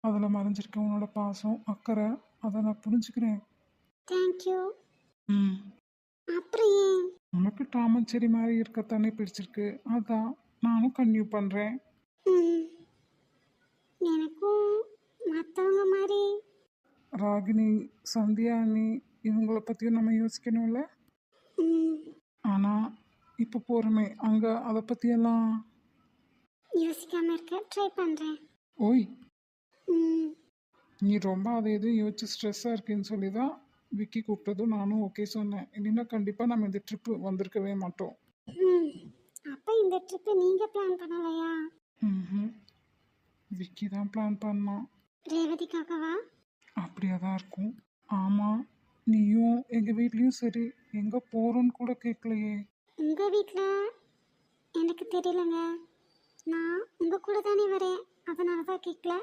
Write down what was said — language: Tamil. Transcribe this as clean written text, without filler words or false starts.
அதில் மறைஞ்சிருக்க உன்னோட பாசம் அக்கறை அதை நான் புரிஞ்சுக்கிறேன். தேங்க்யூ. ம். அப்புறம் ஏன்? உனக்கு டாம் அண்ட் செரி மாதிரி இருக்கத்தானே பிடிச்சிருக்கு, அதான் நானும் கன்டினியூ பண்ணுறேன். ம், எனக்கும் மற்றவங்க மாதிரி. ராகினி, சந்தியா அண்ணி இவங்கள பற்றியும் நம்ம யோசிக்கணும்ல. ம், ஆனால் இப்போ போகிறோமே அங்கே அதை பற்றியெல்லாம். யோசிக்காம இருக்க ட்ரை பண்ணுறேன். ஓய், ம், நீ ரொம்ப அதை எதுவும் யோசிச்சு ஸ்ட்ரெஸ்ஸாக இருக்குன்னு சொல்லி தான் விக்கி கூப்பிட்டதும் நானும் ஓகே சொன்னேன். இல்லைன்னா கண்டிப்பாக நம்ம இந்த ட்ரிப்பு வந்திருக்கவே மாட்டோம். ம். அப்போ இந்த ட்ரிப்பு நீங்கள் பிளான் பண்ணலையா? ம். விக்கி தான் பிளான் பண்ணான். ரேவதிக்காகவா? அப்படியே தான் இருக்கும். ஆமாம், நீயும் எங்கள் வீட்லேயும் சரி எங்கே போகிறோன்னு கூட கேட்கலையே. உங்கள் வீட்டில் எனக்கு தெரியலங்க. நான் உங்கள் கூட தானே வரேன், அதனால தான் கேட்கல.